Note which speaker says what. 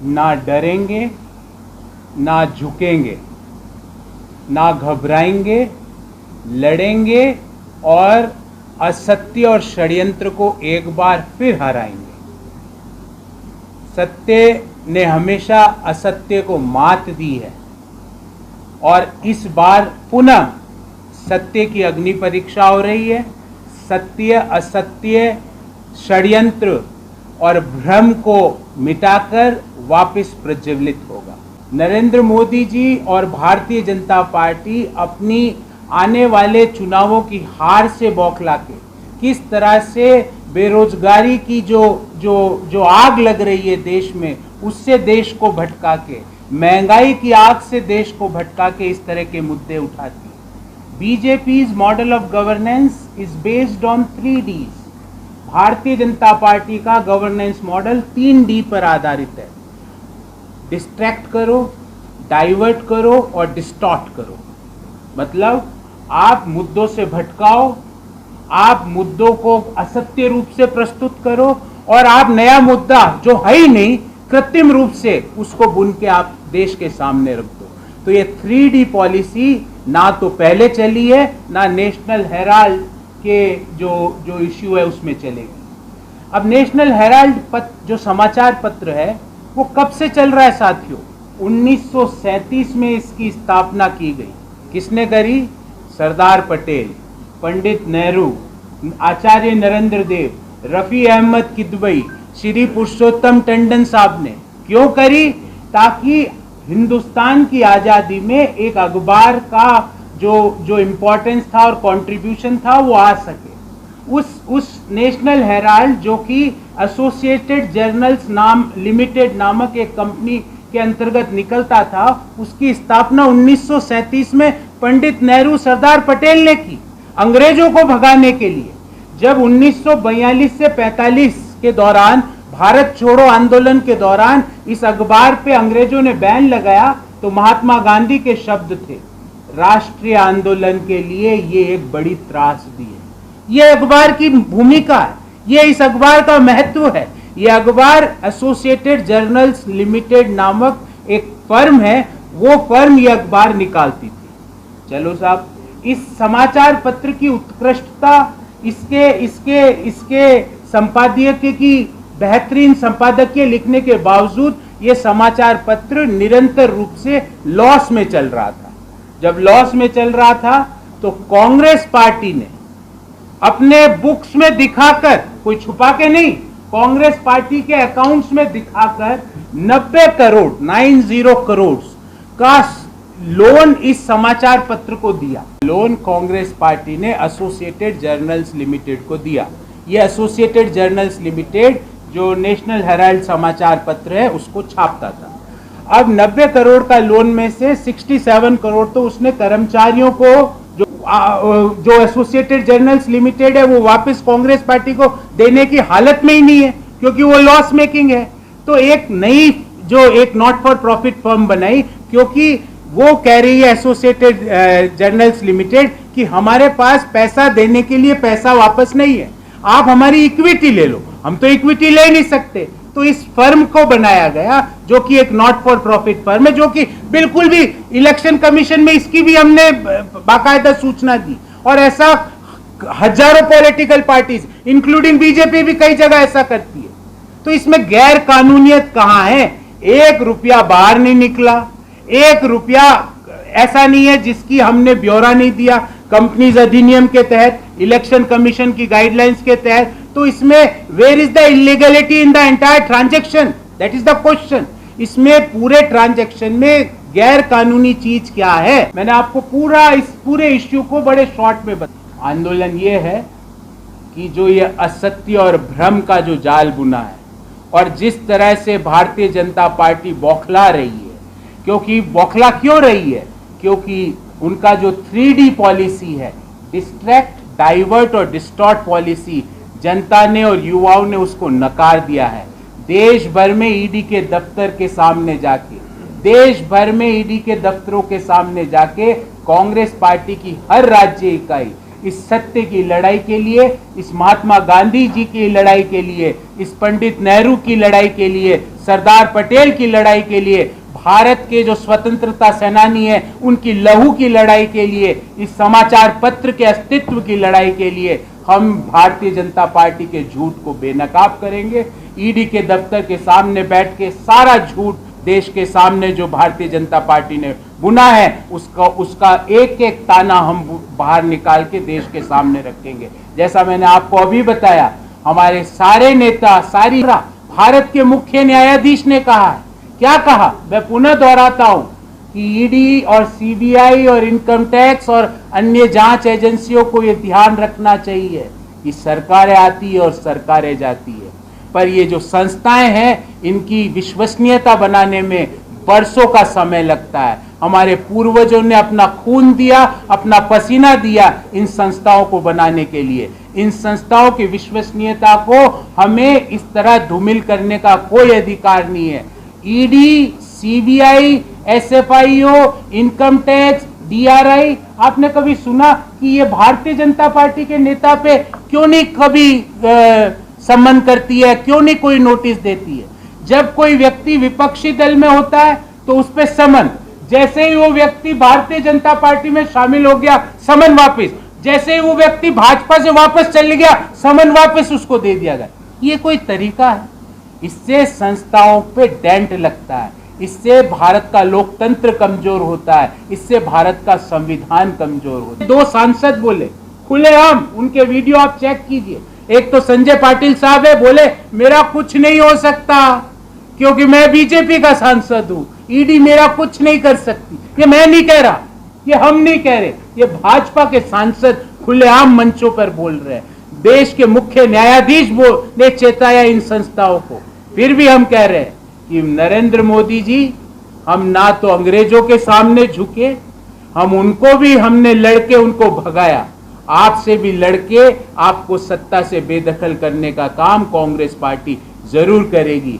Speaker 1: ना डरेंगे, ना झुकेंगे, ना घबराएंगे, लड़ेंगे और असत्य और षड्यंत्र को एक बार फिर हराएंगे। सत्य ने हमेशा असत्य को मात दी है और इस बार पुनः सत्य की अग्नि परीक्षा हो रही है। सत्य असत्य, षड्यंत्र और भ्रम को मिटाकर वापस प्रज्वलित होगा। नरेंद्र मोदी जी और भारतीय जनता पार्टी अपनी आने वाले चुनावों की हार से बौखला के किस तरह से बेरोजगारी की जो आग लग रही है देश में, उससे देश को भटका के, महंगाई की आग से देश को भटका के इस तरह के मुद्दे उठाती है। BJP's model of governance is based on 3Ds। Bharatiya Janata party का गवर्नेंस मॉडल 3D पर आधारित है। डिस्ट्रैक्ट करो, डाइवर्ट करो और डिस्टॉर्ट करो। मतलब आप मुद्दों से भटकाओ, आप मुद्दों को असत्य रूप से प्रस्तुत करो और आप नया मुद्दा जो है ही नहीं, कृत्रिम रूप से उसको बुन के आप देश के सामने रख दो। तो ये 3D पॉलिसी ना तो पहले चली है, ना नेशनल हेराल्ड के जो इश्यू है उसमें चलेगी। अब नेशनल हेराल्ड जो समाचार पत्र है वो कब से चल रहा है साथियों? 1937 में इसकी स्थापना की गई। किसने करी? सरदार पटेल, पंडित नेहरू, आचार्य नरेंद्र देव, रफी अहमद किदवई, श्री पुरुषोत्तम टंडन साहब ने। क्यों करी? ताकि हिंदुस्तान की आजादी में एक अखबार का जो इम्पोर्टेंस था और कंट्रीब्यूशन था वो आ सके। उस नेशनल हेराल्ड जो कि एसोसिएटेड जर्नल्स लिमिटेड नामक एक कंपनी के अंतर्गत निकलता था, उसकी स्थापना 1937 में पंडित नेहरू सरदार पटेल ने की, अंग्रेजों को भगाने के लिए। जब 1942 से 45 के दौरान भारत छोड़ो आंदोलन के दौरान इस अखबार पे अंग्रेजों ने बैन लगाया तो महात्मा गांधी के शब्द थे, राष्ट्रीय आंदोलन के लिए ये एक बड़ी त्रासदी है। ये अखबार की भूमिका है, ये इस अखबार का महत्व है। ये अखबार एसोसिएटेड जर्नल्स लिमिटेड नामक एक फर्म है, वो फर्म ये अखबार निकालती थी। चलो साहब, इस समाचार पत्र की उत्कृष्टता, इसके संपादकीय की बेहतरीन संपादकीय लिखने के बावजूद ये समाचार पत्र निरंतर रूप से लॉस में चल रहा था। जब लॉस में चल रहा था तो कांग्रेस पार्टी ने अपने बुक्स में दिखाकर, कोई छुपा के नहीं, कांग्रेस पार्टी के अकाउंट्स में दिखाकर 90 करोड़ का लोन इस समाचार पत्र को दिया। लोन कांग्रेस पार्टी ने एसोसिएटेड जर्नल्स लिमिटेड को दिया। ये एसोसिएटेड जर्नल्स लिमिटेड जो नेशनल हेराल्ड समाचार पत्र है उसको छापता था। अब 90 करोड़ का लोन में से 67 करोड़ तो उसने कर्मचारियों को, जो एसोसिएटेड जर्नल्स लिमिटेड है वो वापस कांग्रेस पार्टी को देने की हालत में ही नहीं है क्योंकि वो लॉस मेकिंग है। तो एक नई एक नॉट फॉर प्रॉफिट फर्म बनाई, क्योंकि वो कह रही है एसोसिएटेड जर्नल्स लिमिटेड कि हमारे पास पैसा देने के लिए पैसा वापस नहीं है, आप हमारी इक्विटी ले लो। हम तो इक्विटी ले नहीं सकते, तो इस फर्म को बनाया गया जो कि एक नॉट फॉर प्रॉफिट फर्म है, जो कि बिल्कुल भी इलेक्शन कमीशन में इसकी भी हमने बाकायदा सूचना दी। और ऐसा हजारों पॉलिटिकल पार्टीज इंक्लूडिंग बीजेपी भी कई जगह ऐसा करती है। तो इसमें गैर कानूनियत कहां है? 1 रुपया बाहर नहीं निकला, 1 रुपया ऐसा नहीं है जिसकी हमने ब्यौरा नहीं दिया कंपनीज अधिनियम के तहत, इलेक्शन कमीशन की गाइडलाइंस के तहत। तो इसमें where is the illegality in the entire transaction? That is the question. इसमें पूरे ट्रांजैक्शन में गैर कानूनी चीज क्या है? मैंने आपको इस पूरे इश्यू को बड़े शॉर्ट में बताया। आंदोलन ये है कि जो ये असत्य और भ्रम का जो जाल बुना है और जिस तरह से भारतीय जनता पार्टी बौखला रही है, क्योंकि बौखला क्यों रही है? क्योंकि उनका जो 3D पॉलिसी है, डिस्ट्रैक्ट, डाइवर्ट और डिस्टॉर्ट पॉलिसी, जनता ने और युवाओं ने उसको नकार दिया है। देश भर में ईडी के दफ्तर के सामने जाके, देश भर में ईडी के दफ्तरों के सामने जाके कांग्रेस पार्टी की हर राज्य इकाई इस सत्य की लड़ाई के लिए, इस महात्मा गांधी जी की लड़ाई के लिए, इस पंडित नेहरू की लड़ाई के लिए सरदार पटेल की लड़ाई के लिए, भारत के जो स्वतंत्रता सेनानी है उनकी लहू की लड़ाई के लिए, इस समाचार पत्र के अस्तित्व की लड़ाई के लिए हम भारतीय जनता पार्टी के झूठ को बेनकाब करेंगे। ईडी के दफ्तर के सामने बैठ के सारा झूठ देश के सामने जो भारतीय जनता पार्टी ने बुना है उसका एक एक ताना हम बाहर निकाल के देश के सामने रखेंगे। जैसा मैंने आपको अभी बताया, हमारे सारे नेता, सारी भारत के मुख्य न्यायाधीश ने कहा है, क्या कहा, मैं पुनः दोहराता हूं कि ईडी और सीबीआई और इनकम टैक्स और अन्य जांच एजेंसियों को यह ध्यान रखना चाहिए कि सरकारें आती है और सरकारें जाती है, पर ये जो संस्थाएं हैं इनकी विश्वसनीयता बनाने में बरसों का समय लगता है। हमारे पूर्वजों ने अपना खून दिया, अपना पसीना दिया इन संस्थाओं को बनाने के लिए। इन संस्थाओं की विश्वसनीयता को हमें इस तरह धूमिल करने का कोई अधिकार नहीं है। ED, CBI, SFIO, income tax, DRI, आपने कभी सुना कि ये भारतीय जनता पार्टी के नेता पे क्यों नहीं कभी सम्मान करती है, क्यों नहीं कोई नोटिस देती है? जब कोई व्यक्ति विपक्षी दल में होता है तो उस पे समन, जैसे ही वो व्यक्ति भारतीय जनता पार्टी में शामिल हो गया समन वापस, जैसे ही वो व्यक्ति भाजपा से वापस चले गया समन वापस उसको दे दिया गया। ये कोई तरीका है? इससे संस्थाओं पे डेंट लगता है, इससे भारत का लोकतंत्र कमजोर होता है, इससे भारत का संविधान कमजोर होता है। दो सांसद बोले खुलेआम, उनके वीडियो आप चेक कीजिए। एक तो संजय पाटिल साहब है, बोले मेरा कुछ नहीं हो सकता क्योंकि मैं बीजेपी का सांसद हूं, ईडी मेरा कुछ नहीं कर सकती। ये मैं नहीं कह रहा, ये हम नहीं कह रहे, ये भाजपा के सांसद खुलेआम मंचों पर बोल रहे हैं। देश के मुख्य न्यायाधीश ने चेताया इन संस्थाओं को। फिर भी हम कह रहे हैं कि नरेंद्र मोदी जी, हम ना तो अंग्रेजों के सामने झुके, हम उनको भी हमने लड़के उनको भगाया, आपसे भी लड़के आपको सत्ता से बेदखल करने का काम कांग्रेस पार्टी जरूर करेगी।